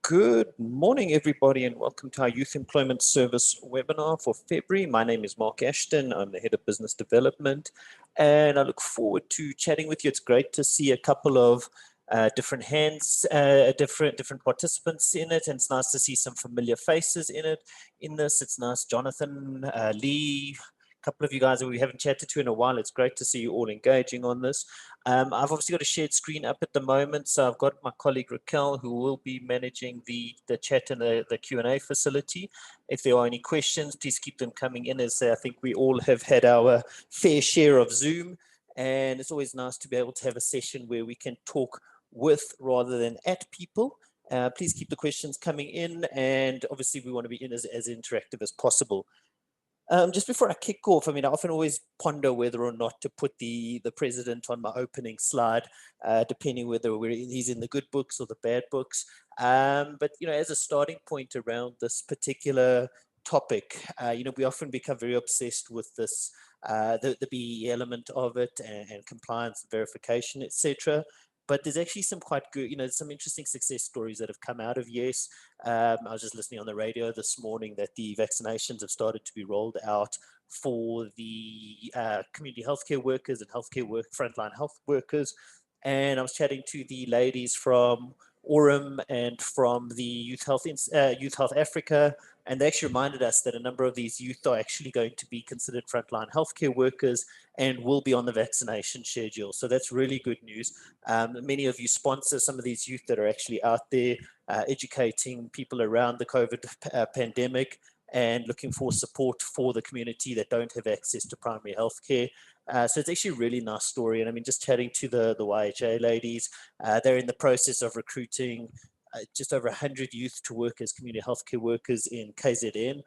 Good morning, everybody, and welcome to our Youth Employment Service webinar for February. My name is Marc Ashton. I'm the Head of Business Development, and I look forward to chatting with you. It's great to see a couple of different hands, different participants in it, and it's nice to see some familiar faces in this. It's nice, Jonathan, Lee, a couple of you guys that we haven't chatted to in a while. It's great to see you all engaging on this. I've obviously got a shared screen up at the moment, so I've got my colleague Raquel who will be managing the chat and the Q&A facility. If there are any questions, please keep them coming in, as I think we all have had our fair share of Zoom, and it's always nice to be able to have a session where we can talk with rather than at people. Please keep the questions coming in, and obviously we want to be in as interactive as possible. Just before I kick off, I mean, I often always ponder whether or not to put the president on my opening slide, depending whether he's in the good books or the bad books. But, you know, as a starting point around this particular topic, you know, we often become very obsessed with this, the BEE element of it and compliance, verification, etc. But there's actually some quite good, you know, some interesting success stories that have come out of YES. I was just listening on the radio this morning that the vaccinations have started to be rolled out for the community healthcare workers and frontline health workers. And I was chatting to the ladies from Aurum and from the Youth Health Africa, and they actually reminded us that a number of these youth are actually going to be considered frontline healthcare workers and will be on the vaccination schedule. So that's really good news. Many of you sponsor some of these youth that are actually out there educating people around the COVID pandemic and looking for support for the community that don't have access to primary health care. So it's actually a really nice story. And I mean, just chatting to the YHA ladies, they're in the process of recruiting just over 100 youth to work as community healthcare workers in KZN.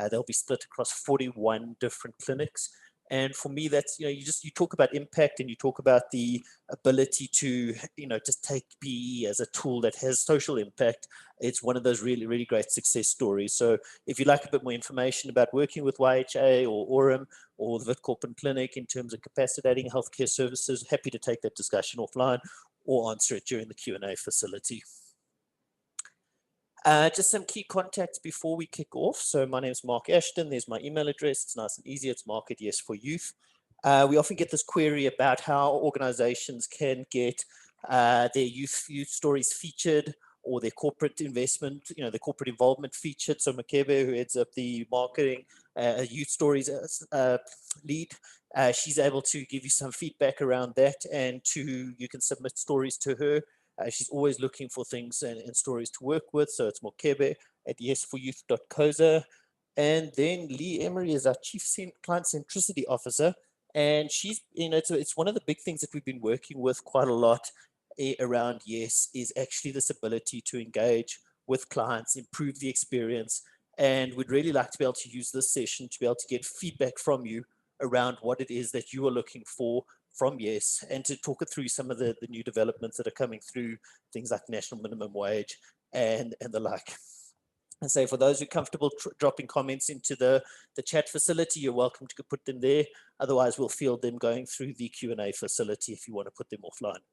They'll be split across 41 different clinics. And for me, that's, you know, you talk about impact and you talk about the ability to, you know, just take BEE as a tool that has social impact. It's one of those really, really great success stories. So if you'd like a bit more information about working with YHA or Aurum or the Witkoppen Clinic in terms of capacitating healthcare services, happy to take that discussion offline or answer it during the Q&A facility. Just some key contacts before we kick off. So my name is Marc Ashton. There's my email address. It's nice and easy. It's Marc@YES for Youth. We often get this query about how organizations can get their youth stories featured or their corporate investment, you know, the corporate involvement featured. So Makebe, who heads up the marketing youth stories lead, she's able to give you some feedback around that, and you can submit stories to her. She's always looking for things and stories to work with. So it's mokebe@yesforyouth.coza. And then Lee Emery is our Chief Client Centricity Officer. And she's, you know, it's one of the big things that we've been working with quite a lot around YES is actually this ability to engage with clients, improve the experience. And we'd really like to be able to use this session to be able to get feedback from you around what it is that you are looking for from YES, and to talk it through some of the new developments that are coming through, things like national minimum wage and the like. And so for those who are comfortable dropping comments into the chat facility, you're welcome to put them there. Otherwise, we'll field them going through the Q&A facility if you want to put them offline.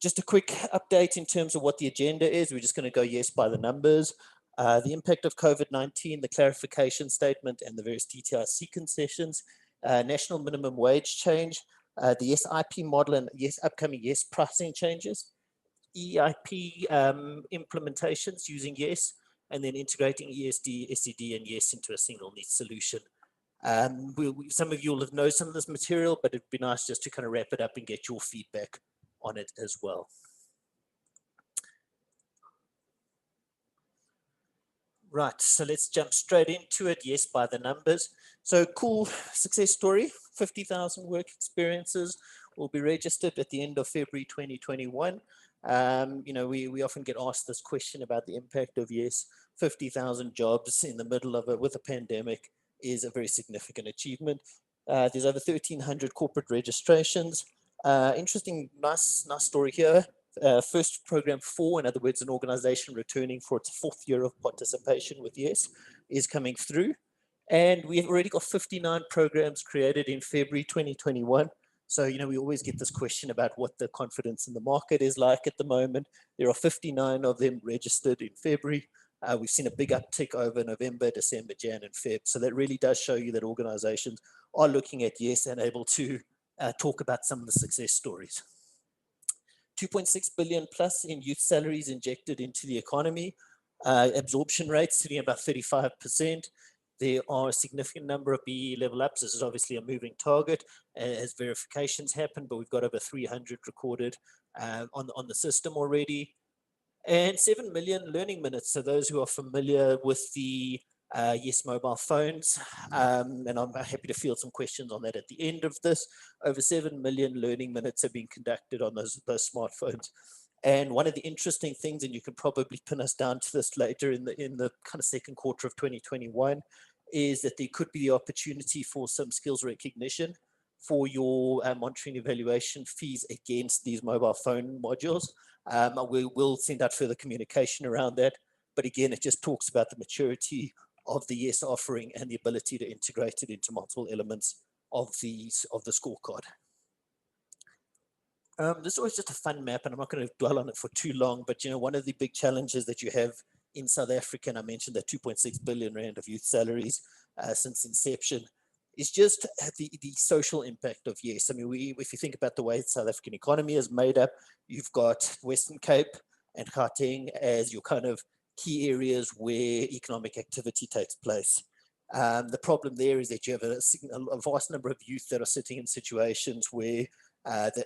Just a quick update in terms of what the agenda is. We're just going to go YES by the numbers. The impact of COVID-19, the clarification statement, and the various DCC concessions, national minimum wage change, the YES IP model and upcoming YES pricing changes, EIP implementations using YES, and then integrating ESD, SED, and YES into a single needs solution. Some of you will know some of this material, but it'd be nice just to kind of wrap it up and get your feedback on it as well. Right, so let's jump straight into it. YES by the numbers. So cool success story, 50,000 work experiences will be registered at the end of February 2021. You know, we often get asked this question about the impact of YES. 50,000 jobs in the middle of it with a pandemic is a very significant achievement. There's over 1,300 corporate registrations. Interesting, nice story here. First program 4, in other words, an organization returning for its 4th year of participation with YES is coming through. And we've already got 59 programs created in February 2021. So, we always get this question about what the confidence in the market is like at the moment. There are 59 of them registered in February. We've seen a big uptick over November, December, Jan, and Feb. So that really does show you that organizations are looking at YES and able to talk about some of the success stories. 2.6 billion plus in youth salaries injected into the economy. Absorption rates sitting at about 35%. There are a significant number of BE level ups. This is obviously a moving target as verifications happen, but we've got over 300 recorded on the system already. And 7 million learning minutes. So those who are familiar with the YES mobile phones, and I'm happy to field some questions on that at the end of this. Over 7 million learning minutes have been conducted on those smartphones. And one of the interesting things, and you can probably pin us down to this later in the kind of second quarter of 2021, is that there could be the opportunity for some skills recognition for your monitoring evaluation fees against these mobile phone modules. We will send out further communication around that. But again, it just talks about the maturity of the YES offering and the ability to integrate it into multiple elements of the scorecard. This is always just a fun map, and I'm not going to dwell on it for too long, but one of the big challenges that you have in South Africa, and I mentioned that 2.6 billion rand of youth salaries since inception, is just the social impact of YES. I mean, if you think about the way the South African economy is made up, you've got Western Cape and Gauteng as your kind of key areas where economic activity takes place. The problem there is that you have a vast number of youth that are sitting in situations where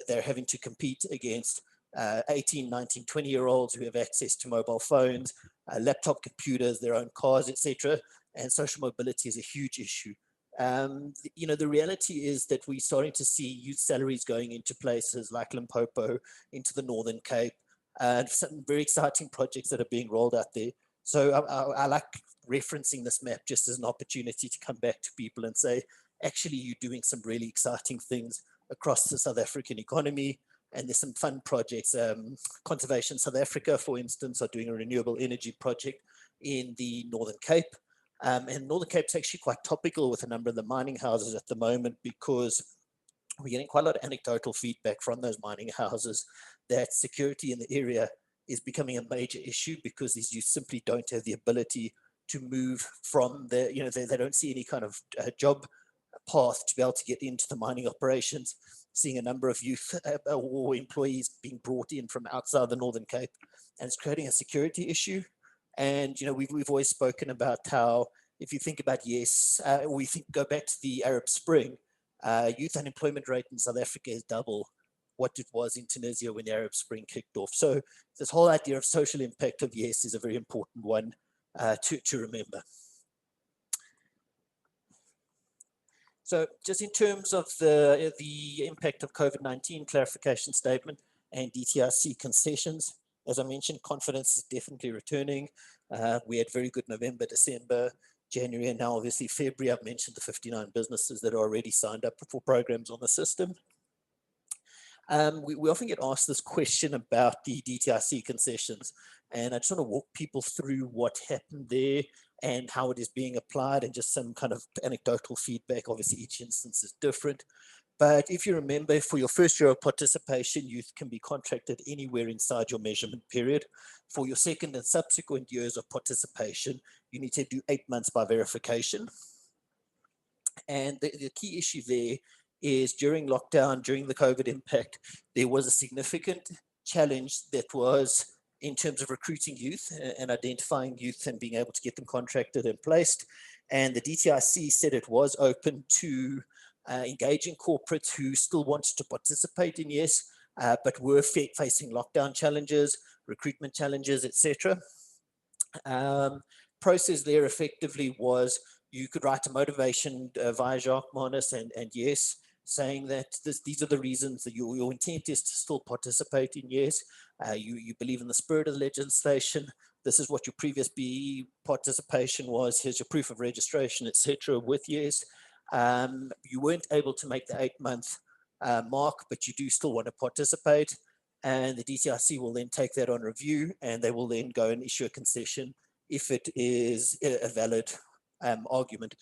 they're having to compete against 18, 19, 20-year-olds who have access to mobile phones, laptop computers, their own cars, etc. And social mobility is a huge issue. The reality is that we're starting to see youth salaries going into places like Limpopo, into the Northern Cape, and some very exciting projects that are being rolled out there. So I like referencing this map just as an opportunity to come back to people and say, actually, you're doing some really exciting things across the South African economy. And there's some fun projects. Conservation South Africa, for instance, are doing a renewable energy project in the Northern Cape. And Northern Cape's actually quite topical with a number of the mining houses at the moment, because we're getting quite a lot of anecdotal feedback from those mining houses that security in the area is becoming a major issue, because these youth simply don't have the ability to move from the, they don't see any kind of job path to be able to get into the mining operations. Seeing a number of youth or employees being brought in from outside the Northern Cape, and it's creating a security issue. And we've always spoken about how, if you think about YES, go back to the Arab Spring, youth unemployment rate in South Africa is double what it was in Tunisia when the Arab Spring kicked off. So this whole idea of social impact of YES is a very important one to remember. So just in terms of the impact of COVID-19, clarification statement and DCC concessions, as I mentioned, confidence is definitely returning. We had very good November, December, January, and now obviously February. I've mentioned the 59 businesses that are already signed up for programs on the system. We often get asked this question about the DTIC concessions, and I just want to walk people through what happened there and how it is being applied, and just some kind of anecdotal feedback. Obviously, each instance is different. But if you remember, for your first year of participation, youth can be contracted anywhere inside your measurement period. For your second and subsequent years of participation, you need to do 8 months by verification. And the key issue there is, during lockdown, during the COVID impact, there was a significant challenge that was in terms of recruiting youth and identifying youth and being able to get them contracted and placed. And the DTIC said it was open to engaging corporates who still wanted to participate in YES, but were facing lockdown challenges, recruitment challenges, etc. Process there effectively was, you could write a motivation via Jacques Marnis and YES, saying that these are the reasons that your intent is to still participate in YES. You believe in the spirit of the legislation. This is what your previous BE participation was. Here's your proof of registration, etc. with YES. You weren't able to make the 8-month mark, but you do still want to participate. And the DTIC will then take that on review, and they will then go and issue a concession if it is a valid argument.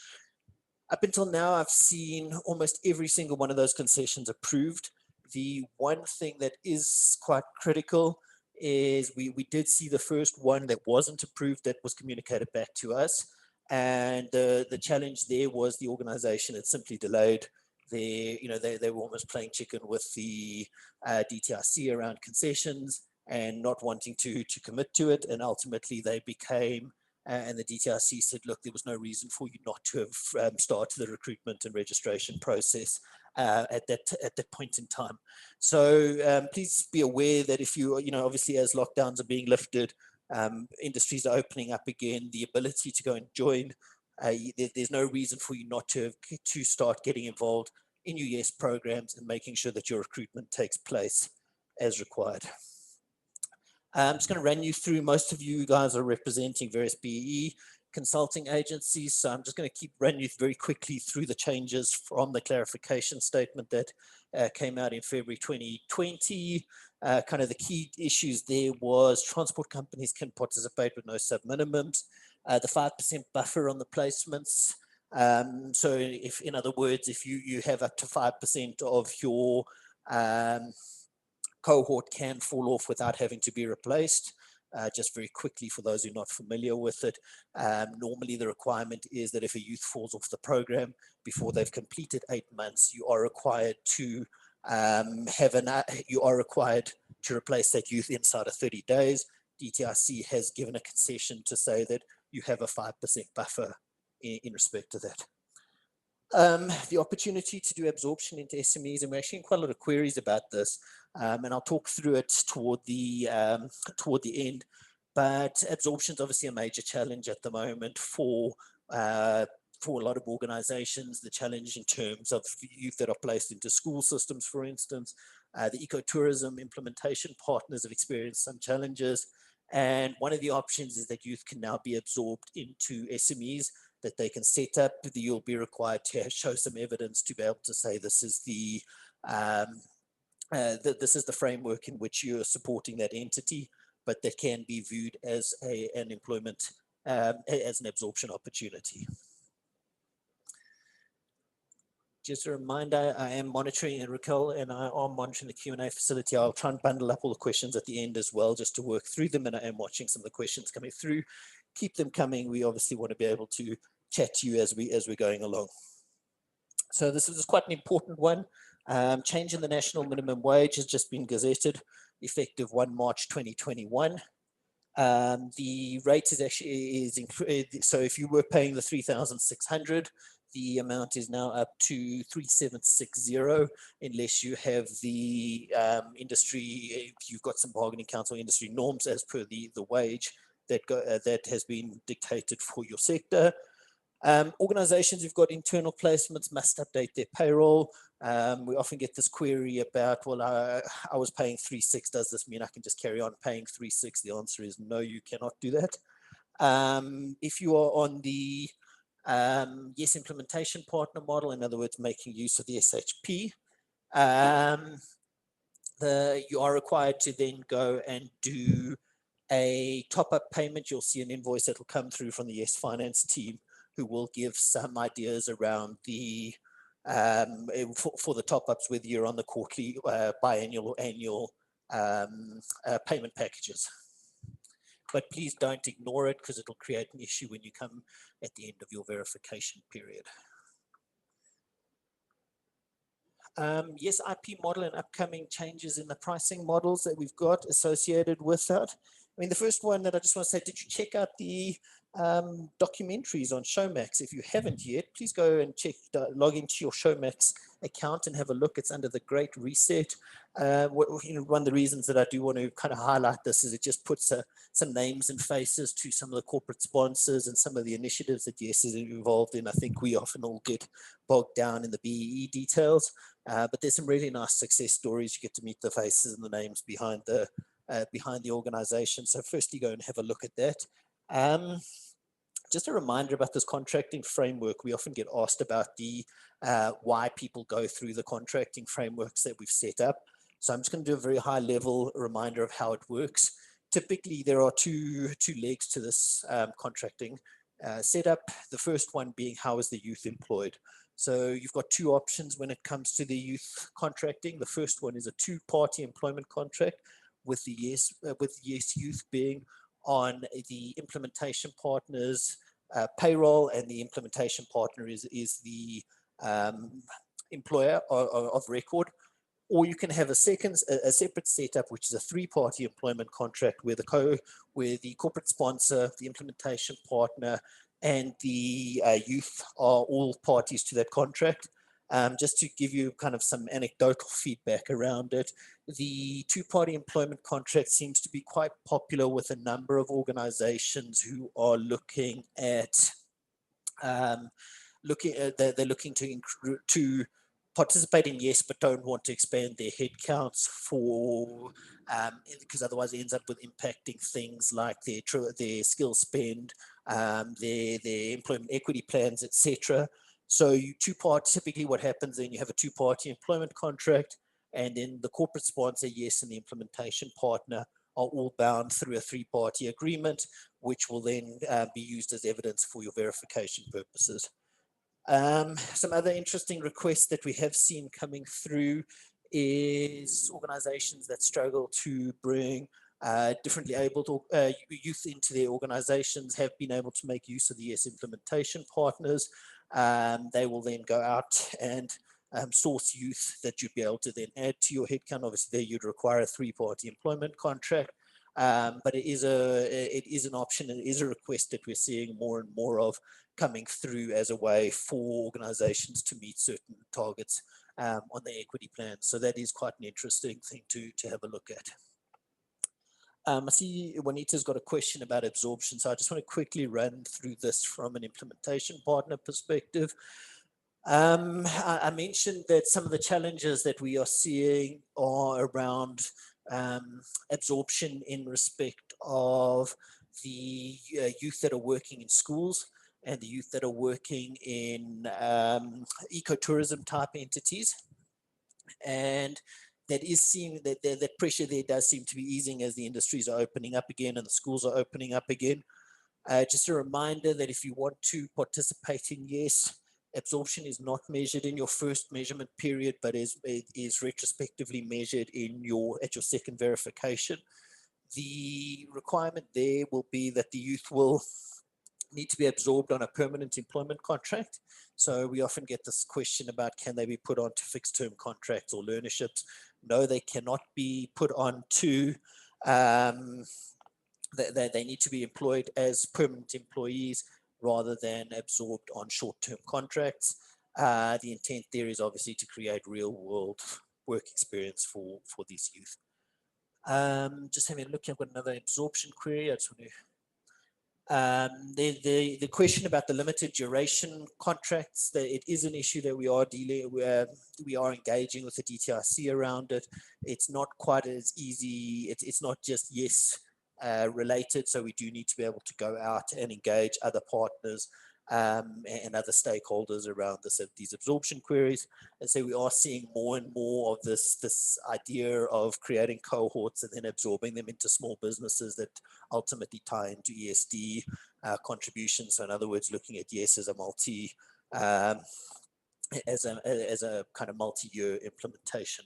Up until now, I've seen almost every single one of those concessions approved. The one thing that is quite critical is we did see the first one that wasn't approved that was communicated back to us. And the challenge there was the organization had simply delayed their, they were almost playing chicken with the DTIC around concessions and not wanting to commit to it. And ultimately they became, and the DTIC said, look, there was no reason for you not to have started the recruitment and registration process at that point in time. So please be aware that if you, obviously as lockdowns are being lifted, industries are opening up again, the ability to go and join, there's no reason for you not to start getting involved in your YES programs and making sure that your recruitment takes place as required. I'm just going to run you through, most of you guys are representing various BEE consulting agencies, so I'm just going to keep running you very quickly through the changes from the clarification statement that came out in February 2020. Kind of the key issues there was transport companies can participate with no sub-minimums, the 5% buffer on the placements. So if, in other words, if you have up to 5% of your cohort can fall off without having to be replaced. Just very quickly, for those who are not familiar with it, normally the requirement is that if a youth falls off the program before they've completed 8 months, you are required to replace that youth inside of 30 days. DTIC has given a concession to say that you have a 5% buffer in respect to that. The opportunity to do absorption into SMEs, and we're actually in quite a lot of queries about this, and I'll talk through it toward the end. But absorption is obviously a major challenge at the moment for a lot of organizations. The challenge in terms of youth that are placed into school systems, for instance, the ecotourism implementation partners have experienced some challenges. And one of the options is that youth can now be absorbed into SMEs that they can set up. You'll be required to show some evidence to be able to say this is the framework in which you're supporting that entity, but that can be viewed as an employment, as an absorption opportunity. Just a reminder, I am monitoring, and Raquel and I are monitoring the Q&A facility. I'll try and bundle up all the questions at the end as well, just to work through them, and I am watching some of the questions coming through. Keep them coming. We obviously want to be able to chat to you as we're going along. So this is quite an important one. Change in the national minimum wage has just been gazetted, effective 1 March 2021. The rate is actually, so if you were paying the 3,600, the amount is now up to 3,760, unless you have the industry, if you've got some bargaining council industry norms as per the wage that has been dictated for your sector. Organizations who've got internal placements must update their payroll. We often get this query about, well, I was paying 3.6. Does this mean I can just carry on paying 3.6? The answer is no, you cannot do that. If you are on the YES implementation partner model, in other words, making use of the SHP, you are required to then go and do a top-up payment. You'll see an invoice that will come through from the YES finance team, who will give some ideas around the for the top-ups, whether you're on the quarterly, biannual, or annual payment packages. But please don't ignore it, because it'll create an issue when you come at the end of your verification period. YES IP model and upcoming changes in the pricing models that we've got associated with that. I mean, the first one that I just want to say, did you check out the documentaries on Showmax? If you haven't yet, please go and log into your Showmax account and have a look. It's under the Great Reset. One of the reasons that I do want to kind of highlight this is it just puts some names and faces to some of the corporate sponsors and some of the initiatives that YES is involved in. I think we often all get bogged down in the BEE details, but there's some really nice success stories. You get to meet the faces and the names behind the organization. So firstly, go and have a look at that. Just a reminder about this contracting framework. We often get asked about why people go through the contracting frameworks that we've set up. So I'm just going to do a very high level reminder of how it works. Typically, there are two legs to this contracting. setup. The first one being, how is the youth employed? So you've got two options when it comes to the youth contracting. The first one is a two-party employment contract with the YES Youth being on the implementation partner's payroll, and the implementation partner is the employer of record. Or you can have a separate setup, which is a three-party employment contract where the corporate sponsor, the implementation partner, and the youth are all parties to that contract. Just to give you kind of some anecdotal feedback around it, the two-party employment contract seems to be quite popular with a number of organizations who are looking at they're looking to participate in YES, but don't want to expand their headcounts because otherwise it ends up with impacting things like their skill spend, their employment equity plans, etc. So typically what happens then, you have a two-party employment contract, and then the corporate sponsor, YES, and the implementation partner are all bound through a three-party agreement, which will then be used as evidence for your verification purposes. Some other interesting requests that we have seen coming through is organizations that struggle to bring differently abled youth into their organizations have been able to make use of the YES implementation partners. They will then go out and source youth that you'd be able to then add to your headcount. Obviously, there you'd require a three-party employment contract, but it is an option, and it is a request that we're seeing more and more of coming through as a way for organizations to meet certain targets on their equity plans. So that is quite an interesting thing to have a look at. I see Juanita's got a question about absorption, so I just want to quickly run through this from an implementation partner perspective. I mentioned that some of the challenges that we are seeing are around absorption in respect of the youth that are working in schools and the youth that are working in ecotourism type entities. And that is seeing that pressure there does seem to be easing as the industries are opening up again and the schools are opening up again. Just a reminder that if you want to participate in YES, absorption is not measured in your first measurement period, but is retrospectively measured at your second verification. The requirement there will be that the youth will need to be absorbed on a permanent employment contract. So we often get this question about, can they be put onto fixed term contracts or learnerships? No, they cannot be put onto, they need to be employed as permanent employees rather than absorbed on short-term contracts. The intent there is obviously to create real-world work experience for these youth. Just having a look, I've got another absorption query. I just want to the question about the limited duration contracts, it is an issue that we are engaging with the DTIC around it. It's not quite as easy. It's not just YES related, so we do need to be able to go out and engage other partners and other stakeholders around these absorption queries. And so we are seeing more and more of this idea of creating cohorts and then absorbing them into small businesses that ultimately tie into ESD contributions. So in other words, looking at YES as a kind of multi-year implementation.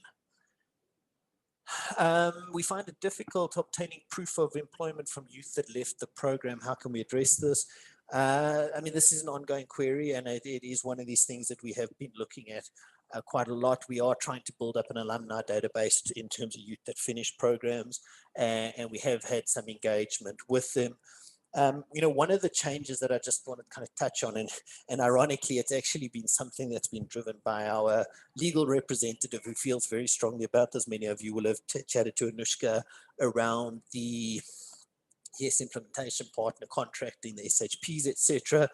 We find it difficult obtaining proof of employment from youth that left the program. How can we address this? I mean, this is an ongoing query, and it is one of these things that we have been looking at quite a lot. We are trying to build up an alumni database in terms of youth that finish programs, and we have had some engagement with them. You know, one of the changes that I just want to kind of touch on, and ironically, it's actually been something that's been driven by our legal representative who feels very strongly about this. Many of you will have chatted to Anushka around the YES implementation partner contracting, the SHPs, etc.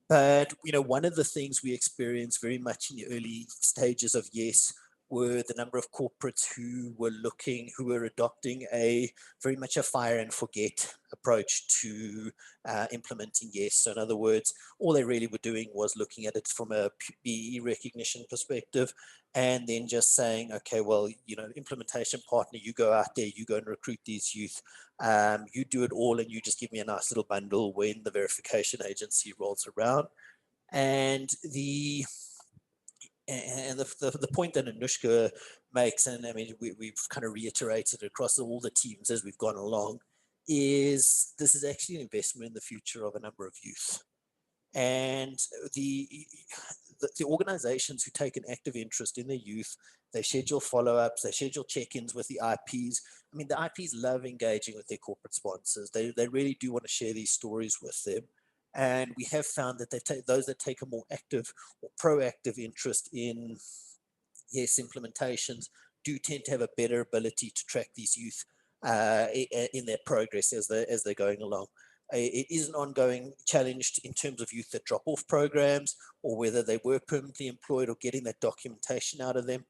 But, you know, one of the things we experienced very much in the early stages of YES were the number of corporates who were adopting a very much a fire and forget approach to implementing YES. So in other words, all they really were doing was looking at it from a BE recognition perspective, and then just saying, okay, well, you know, implementation partner, you go out there, you go and recruit these youth, you do it all, and you just give me a nice little bundle when the verification agency rolls around. And the point that Anushka makes, and I mean, we've kind of reiterated across all the teams as we've gone along, is this is actually an investment in the future of a number of youth. And the organizations who take an active interest in their youth, they schedule follow-ups, they schedule check-ins with the IPs. I mean, the IPs love engaging with their corporate sponsors. They really do want to share these stories with them. And we have found that those that take a more active or proactive interest in YES implementations do tend to have a better ability to track these youth in their progress as they're going along. It is an ongoing challenge in terms of youth that drop off programs, or whether they were permanently employed, or getting that documentation out of them.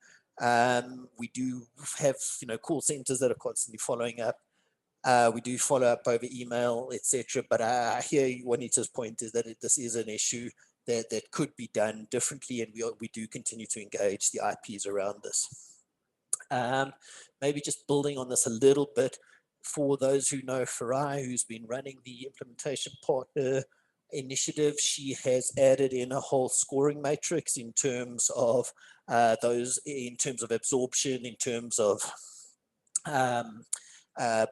We do have, you know, call centers that are constantly following up. We do follow up over email, etc. But I hear Juanita's point is that this is an issue that could be done differently, and we do continue to engage the IPs around this. Maybe just building on this a little bit, for those who know Farai, who's been running the implementation partner initiative, she has added in a whole scoring matrix in terms of in terms of absorption, in terms of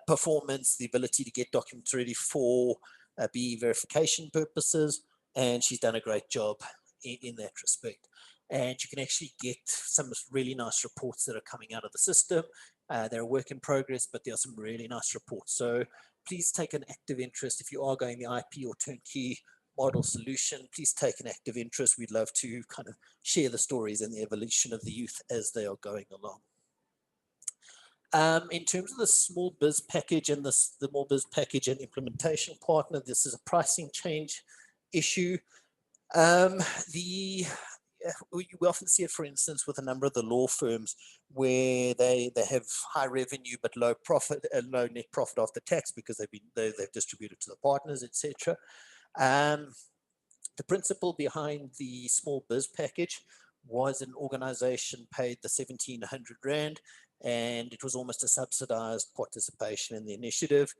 performance, the ability to get documents ready for BE verification purposes, and she's done a great job in that respect. And you can actually get some really nice reports that are coming out of the system. They're a work in progress, but there are some really nice reports. So please take an active interest. If you are going the IP or turnkey model solution, please take an active interest. We'd love to kind of share the stories and the evolution of the youth as they are going along. In terms of the small biz package and the small biz package and implementation partner, this is a pricing change issue. We often see it, for instance, with a number of the law firms where they have high revenue but low profit, low net profit after tax, because they've distributed to the partners, etc. The principle behind the small biz package was an organization paid the 1,700 Rand, and it was almost a subsidized participation in the initiative.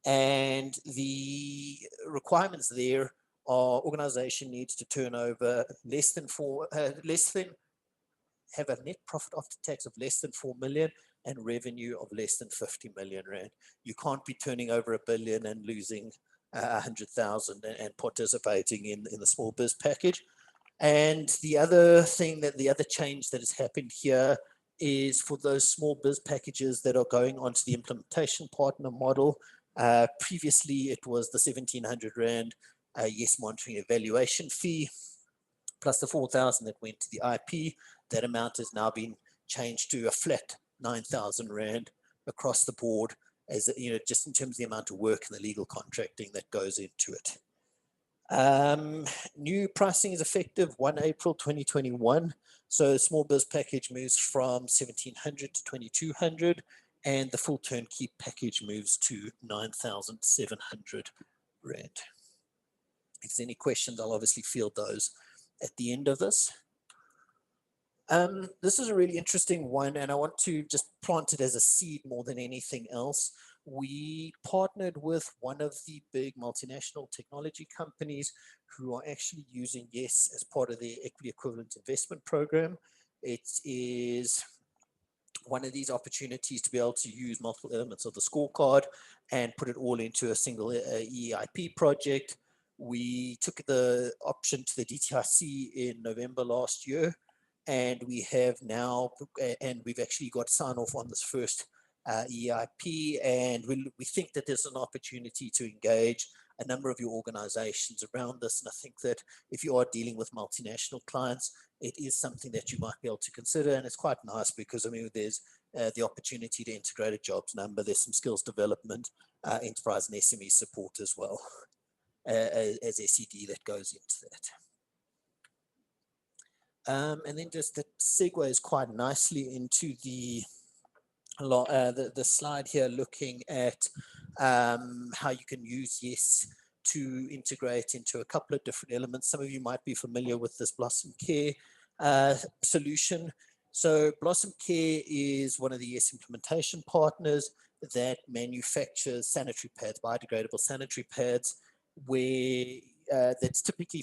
And the requirements there are organization needs to turn over have a net profit after tax of less than 4 million and revenue of less than 50 million Rand. You can't be turning over $1 billion and losing 100,000 and participating in the small biz package. And the other change that has happened here is for those small biz packages that are going onto the implementation partner model. Previously, it was the 1,700 Rand YES monitoring evaluation fee, plus the 4,000 that went to the IP. That amount has now been changed to a flat 9,000 Rand across the board, as you know, just in terms of the amount of work and the legal contracting that goes into it. New pricing is effective 1 April 2021. So small biz package moves from 1,700 to 2,200, and the full turnkey package moves to 9,700 Rand. If there's any questions, I'll obviously field those at the end of this. This is a really interesting one, and I want to just plant it as a seed more than anything else. We partnered with one of the big multinational technology companies who are actually using YES as part of their equity equivalent investment program. It is one of these opportunities to be able to use multiple elements of the scorecard and put it all into a single EIP project. We took the option to the DTIC in November last year, and we have now, and we've actually got sign off on this first EIP, and we think that there's an opportunity to engage a number of your organizations around this. And I think that if you are dealing with multinational clients, it is something that you might be able to consider. And it's quite nice because, I mean, there's the opportunity to integrate a jobs number. There's some skills development, enterprise and SME support as well as SED that goes into that. And then just that segues quite nicely into the slide here, looking at how you can use YES to integrate into a couple of different elements. Some of you might be familiar with this Blossom Care solution. So Blossom Care is one of the YES implementation partners that manufactures sanitary pads, biodegradable sanitary pads, where that's typically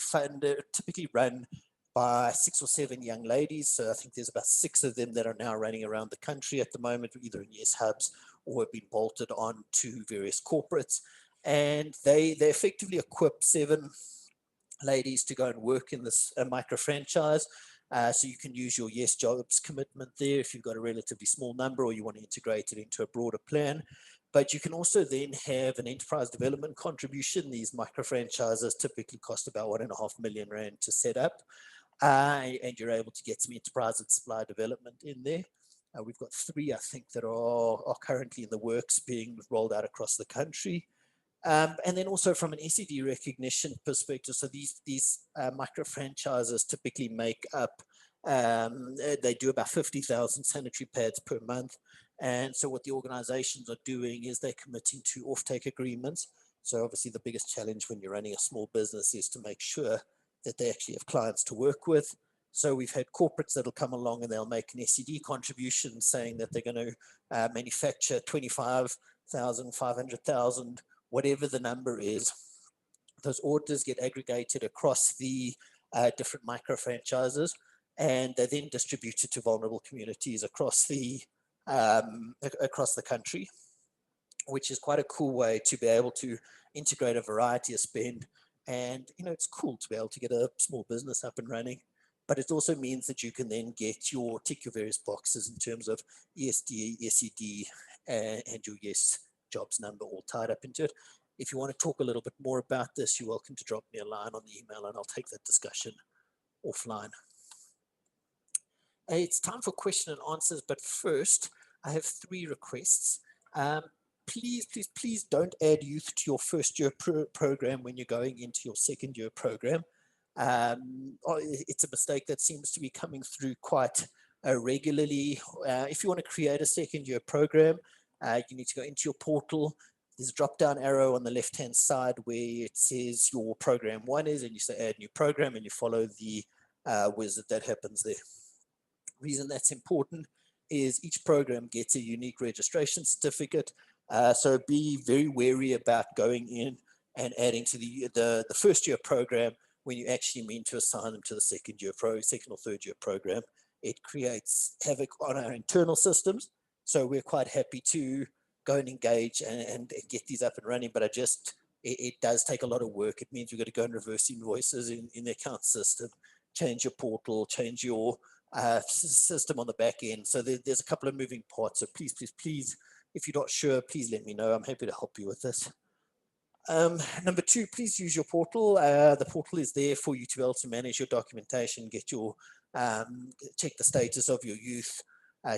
run by 6 or 7 young ladies. So I think there's about 6 of them that are now running around the country at the moment, either in YES hubs or have been bolted on to various corporates. And they effectively equip 7 ladies to go and work in this micro franchise. So you can use your YES jobs commitment there if you've got a relatively small number or you want to integrate it into a broader plan. But you can also then have an enterprise development contribution. These micro franchises typically cost about R1.5 million to set up. And you're able to get some enterprise and supply development in there. We've got 3, I think, that are currently in the works being rolled out across the country. And then also from an SED recognition perspective, so these micro franchises typically make up, they do about 50,000 sanitary pads per month. And so what the organizations are doing is they're committing to offtake agreements. So obviously the biggest challenge when you're running a small business is to make sure that they actually have clients to work with. So we've had corporates that'll come along and they'll make an SED contribution saying that they're going to manufacture 25,000, 500,000, whatever the number is. Those orders get aggregated across the different micro franchises, and they're then distributed to vulnerable communities across the country, which is quite a cool way to be able to integrate a variety of spend. And, you know, it's cool to be able to get a small business up and running, but it also means that you can then tick your various boxes in terms of ESD, SED, and your YES jobs number all tied up into it. If you want to talk a little bit more about this, you're welcome to drop me a line on the email and I'll take that discussion offline. It's time for question and answers, but first I have 3 requests. Please don't add youth to your first year program when you're going into your second year program. It's a mistake that seems to be coming through quite regularly. If you want to create a second year program, you need to go into your portal. There's a drop down arrow on the left hand side where it says your program 1 is, and you say add new program and you follow the wizard that happens there. Reason that's important is each program gets a unique registration certificate. So be very wary about going in and adding to the first year program when you actually mean to assign them to the second or third year program. It creates havoc on our internal systems. So we're quite happy to go and engage and get these up and running, but it does take a lot of work. It means we've got to go and reverse invoices in the account system, change your portal, change your system on the back end. So there's a couple of moving parts. So please, if you're not sure, please let me know. I'm happy to help you with this. Number 2, please use your portal. The portal is there for you to be able to manage your documentation, get your check the status of your youth,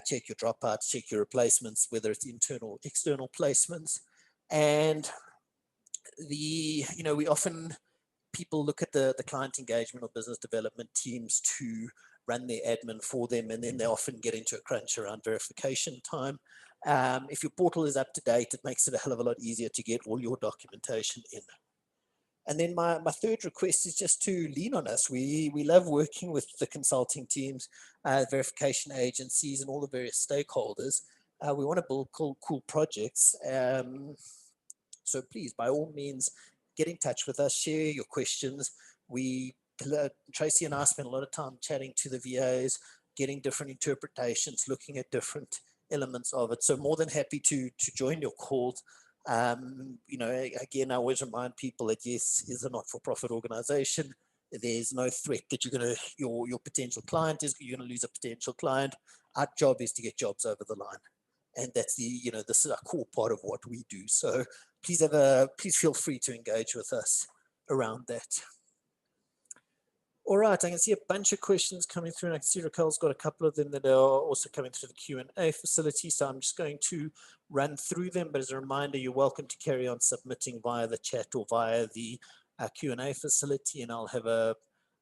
check your dropouts, check your replacements, whether it's internal, external placements. And we often, people look at the client engagement or business development teams to run their admin for them, and then they often get into a crunch around verification time. If your portal is up to date, it makes it a hell of a lot easier to get all your documentation in. And then my 3rd request is just to lean on us. We love working with the consulting teams, verification agencies, and all the various stakeholders. We want to build cool projects. So please, by all means, get in touch with us, share your questions. Tracy and I spend a lot of time chatting to the VAs, getting different interpretations, looking at different elements of it. So more than happy to join your calls. Again, I always remind people that YES is a not-for-profit organization. There's no threat that your potential client you're going to lose a potential client. Our job is to get jobs over the line. And that's this is a core part of what we do. So please feel free to engage with us around that. All right, I can see a bunch of questions coming through, and I can see Raquel's got a couple of them that are also coming through the Q&A facility, so I'm just going to run through them, but as a reminder, you're welcome to carry on submitting via the chat or via the Q&A facility, and I'll have a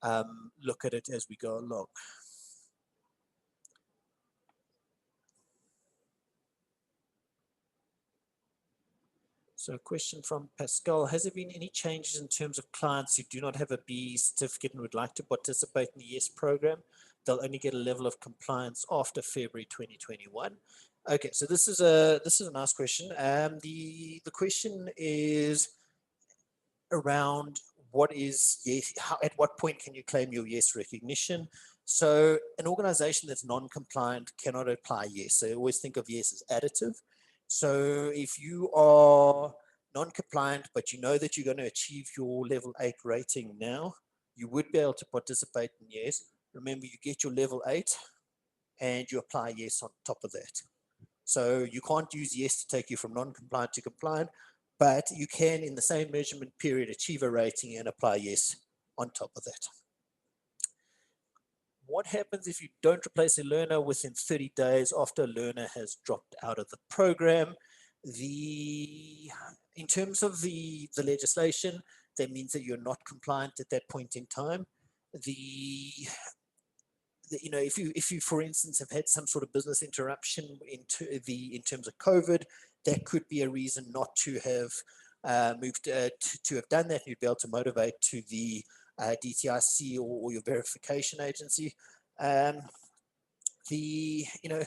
look at it as we go along. So a question from Pascal, has there been any changes in terms of clients who do not have a BE certificate and would like to participate in the YES program? They'll only get a level of compliance after February 2021. Okay, so this is a nice question. The question is around what is YES, at what point can you claim your YES recognition? So an organization that's non-compliant cannot apply YES. So always think of YES as additive. So if you are non-compliant, but you know that you're going to achieve your level 8 rating now, you would be able to participate in YES. Remember, you get your level 8 and you apply YES on top of that. So you can't use YES to take you from non-compliant to compliant, but you can, in the same measurement period, achieve a rating and apply YES on top of that. What happens if you don't replace a learner within 30 days after a learner has dropped out of the program? In terms of the legislation, that means that you're not compliant at that point in time. You know, if you, for instance, have had some sort of business interruption in terms of COVID, that could be a reason not to have moved to have done that. You'd be able to motivate to the DTIC or your verification agency. You know,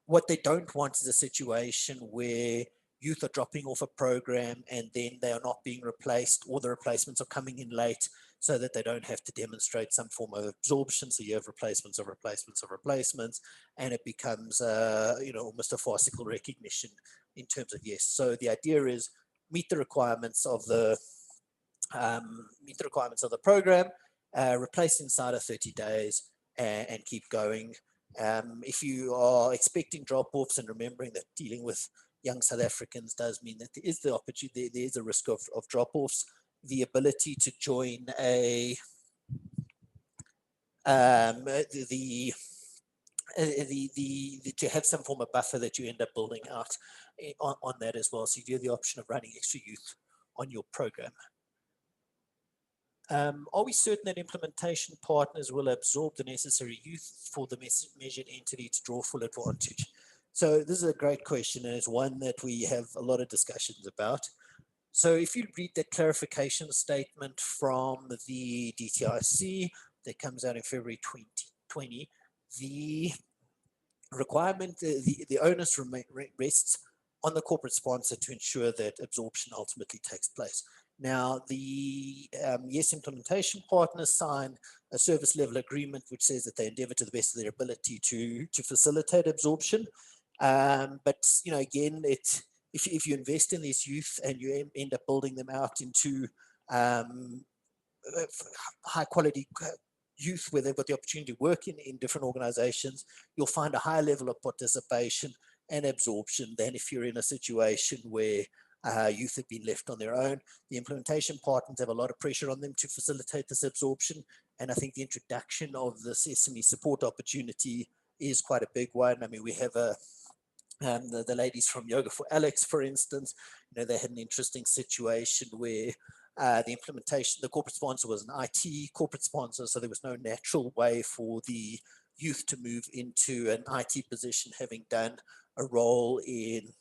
what they don't want is a situation where youth are dropping off a program and then they are not being replaced, or the replacements are coming in late, so that they don't have to demonstrate some form of absorption. So you have replacements of replacements of replacements, and it becomes you know, almost a farcical recognition in terms of YES. So the idea is meet the requirements of the program, replace inside of 30 days, and keep going. If you are expecting drop-offs, and remembering that dealing with young South Africans does mean that there is the opportunity, there is a risk of drop-offs, the ability to join a to have some form of buffer that you end up building out on that as well. So you do have the option of running extra youth on your program. Are we certain that implementation partners will absorb the necessary youth for the measured entity to draw full advantage? So this is a great question, and it's one that we have a lot of discussions about. So if you read the clarification statement from the DTIC that comes out in February 2020, the requirement, the onus rests on the corporate sponsor to ensure that absorption ultimately takes place. Now, the YES implementation partners sign a service level agreement which says that they endeavor to the best of their ability to facilitate absorption. But, you know, again, if you invest in these youth and you end up building them out into high quality youth where they've got the opportunity to work in different organizations, you'll find a high level of participation and absorption than if you're in a situation where youth have been left on their own. The implementation partners have a lot of pressure on them to facilitate this absorption, and I think the introduction of this SME support opportunity is quite a big one. I mean, we have the ladies from Yoga for Alex, for instance. You know, they had an interesting situation where the corporate sponsor was an IT corporate sponsor, so there was no natural way for the youth to move into an IT position, having done a role in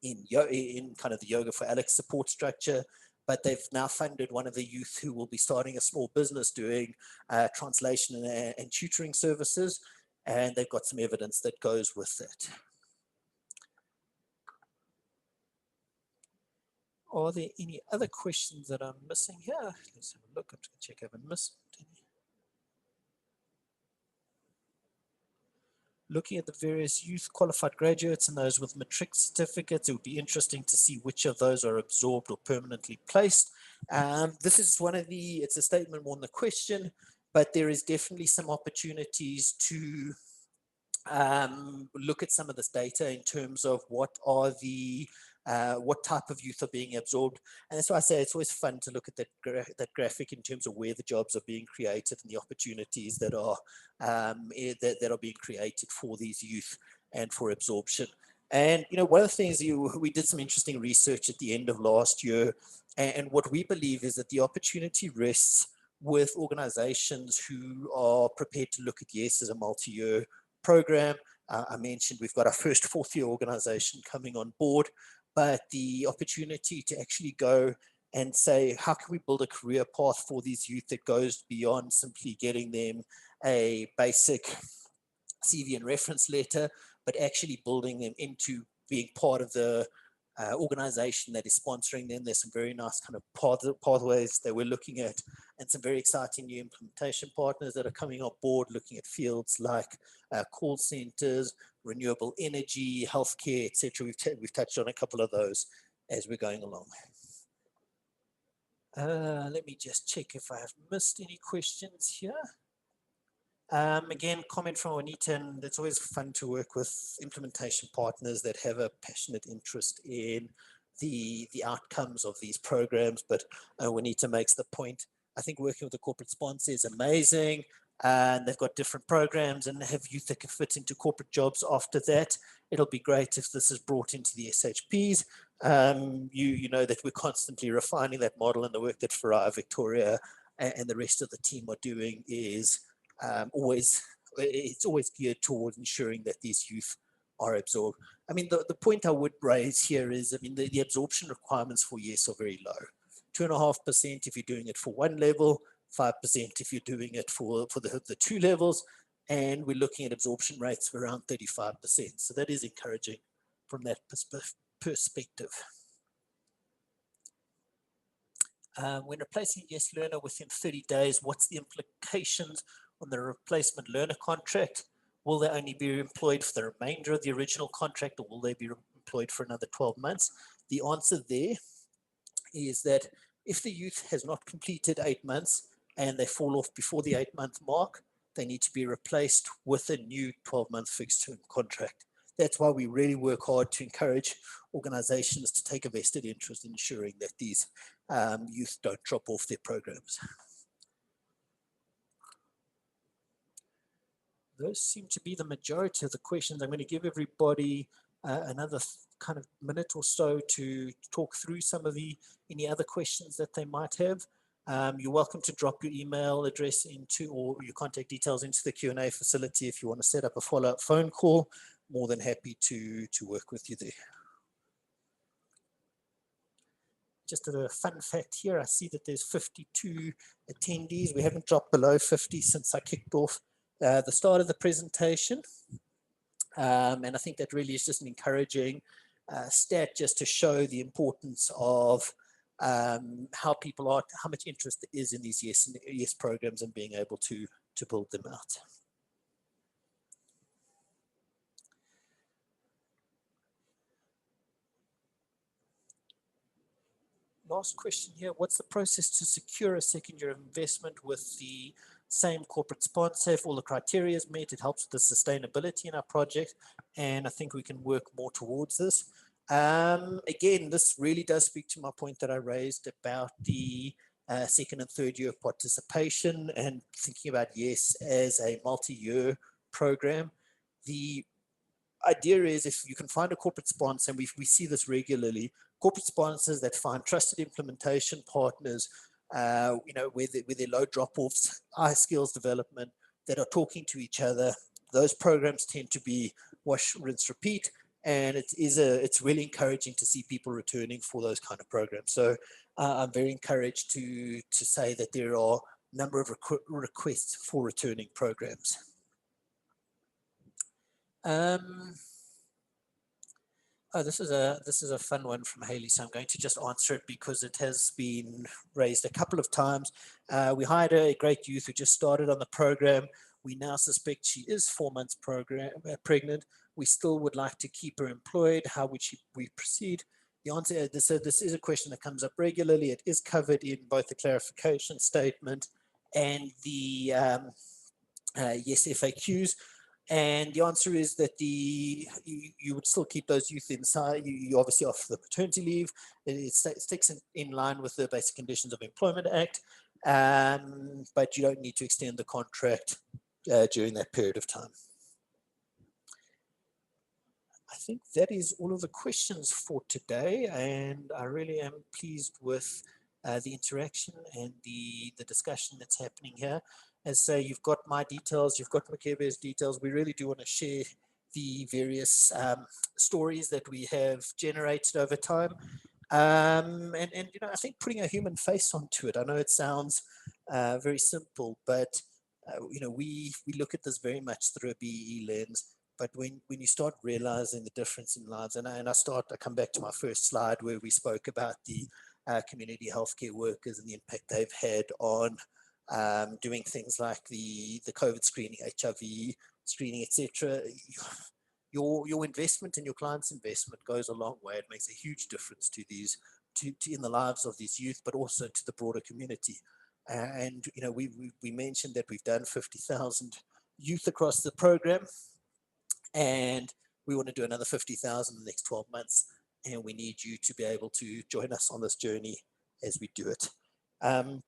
kind of the Yoga for Alex support structure. But they've now funded one of the youth who will be starting a small business doing translation and tutoring services, and they've got some evidence that goes with it. Are there any other questions that I'm missing here? Let's have a look. I'm just going to check if I missed any. Looking at the various youth qualified graduates and those with matric certificates, it would be interesting to see which of those are absorbed or permanently placed. This is one of the, it's a statement more than a question, but there is definitely some opportunities to look at some of this data in terms of what are the what type of youth are being absorbed. And that's why I say it's always fun to look at that graphic in terms of where the jobs are being created and the opportunities that are that are being created for these youth and for absorption. And, you know, one of the things we did some interesting research at the end of last year, and what we believe is that the opportunity rests with organizations who are prepared to look at YES as a multi-year program. I mentioned we've got our first fourth-year organization coming on board, but the opportunity to actually go and say, how can we build a career path for these youth that goes beyond simply getting them a basic CV and reference letter, but actually building them into being part of the organization that is sponsoring them. There's some very nice kind of pathways that we're looking at, and some very exciting new implementation partners that are coming on board, looking at fields like call centers, renewable energy, healthcare, etc. We've touched on a couple of those as we're going along. Let me just check if I have missed any questions here. Again, comment from Juanita, and it's always fun to work with implementation partners that have a passionate interest in the outcomes of these programs. But Juanita makes the point, I think working with a corporate sponsor is amazing, and they've got different programs and have youth that can fit into corporate jobs after that. It'll be great if this is brought into the SHPs. You know that we're constantly refining that model, and the work that Farai, Victoria, and the rest of the team are doing is it's always geared towards ensuring that these youth are absorbed. I mean, the point I would raise here is, I mean, the absorption requirements for YES are very low. 2.5% if you're doing it for one level, 5% if you're doing it for the two levels, and we're looking at absorption rates of around 35%. So that is encouraging from that perspective. When replacing a YES learner within 30 days, what's the implications on the replacement learner contract? Will they only be employed for the remainder of the original contract, or will they be employed for another 12 months? The answer there is that if the youth has not completed 8 months and they fall off before the 8-month mark, they need to be replaced with a new 12-month fixed term contract. That's why we really work hard to encourage organizations to take a vested interest in ensuring that these youth don't drop off their programs. Those seem to be the majority of the questions. I'm going to give everybody another kind of minute or so to talk through some of any other questions that they might have. You're welcome to drop your email address into, or your contact details into the Q&A facility if you want to set up a follow-up phone call. More than happy to work with you there. Just a fun fact here, I see that there's 52 attendees. We haven't dropped below 50 since I kicked off the start of the presentation. And I think that really is just an encouraging stat just to show the importance of how people are, how much interest there is in these YES programs and being able to build them out. Last question here, what's the process to secure a second year of investment with the same corporate sponsor? If all the criteria is met, it helps with the sustainability in our project, and I think we can work more towards this. Again, this really does speak to my point that I raised about the second and third year participation and thinking about YES as a multi-year program. The idea is if you can find a corporate sponsor, and we see this regularly, corporate sponsors that find trusted implementation partners, you know, with their low drop-offs, high skills development, that are talking to each other, those programs tend to be wash, rinse, repeat, and it's really encouraging to see people returning for those kind of programs. So I'm very encouraged to say that there are a number of requests for returning programs. Oh, this is a fun one from Haley, so I'm going to just answer it because it has been raised a couple of times. We hired a great youth who just started on the program. We now suspect she is 4 months pregnant. We still would like to keep her employed. How would we proceed? The answer, this is a question that comes up regularly. It is covered in both the clarification statement and the YES FAQs. And the answer is that you would still keep those youth inside. You obviously offer the paternity leave. It sticks in line with the Basic Conditions of Employment Act, but you don't need to extend the contract during that period of time. I think that is all of the questions for today, and I really am pleased with the interaction and the discussion that's happening here. As say, you've got my details, you've got Makebe's details. We really do want to share the various stories that we have generated over time. And you know, I think putting a human face onto it, I know it sounds very simple, but you know, we look at this very much through a BEE lens. But when you start realizing the difference in lives, and I come back to my first slide where we spoke about the community healthcare workers and the impact they've had on doing things like the COVID screening, HIV screening, etc. Your investment and your client's investment goes a long way. It makes a huge difference to these in the lives of these youth, but also to the broader community. And you know, we mentioned that we've done 50,000 youth across the program, and we want to do another 50,000 in the next 12 months. And we need you to be able to join us on this journey as we do it.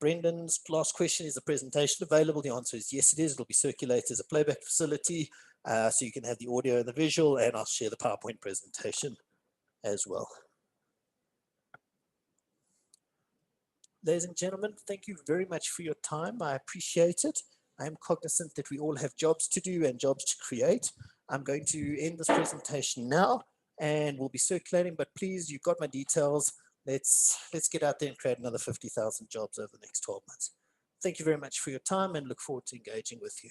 Brendan's last question, is the presentation available? The answer is yes, it is. It'll be circulated as a playback facility, so you can have the audio and the visual, and I'll share the PowerPoint presentation as well. Ladies and gentlemen, thank you very much for your time. I appreciate it. I am cognizant that we all have jobs to do and jobs to create. I'm going to end this presentation now, and we'll be circulating, but please, you've got my details. Let's get out there and create another 50,000 jobs over the next 12 months. Thank you very much for your time, and look forward to engaging with you.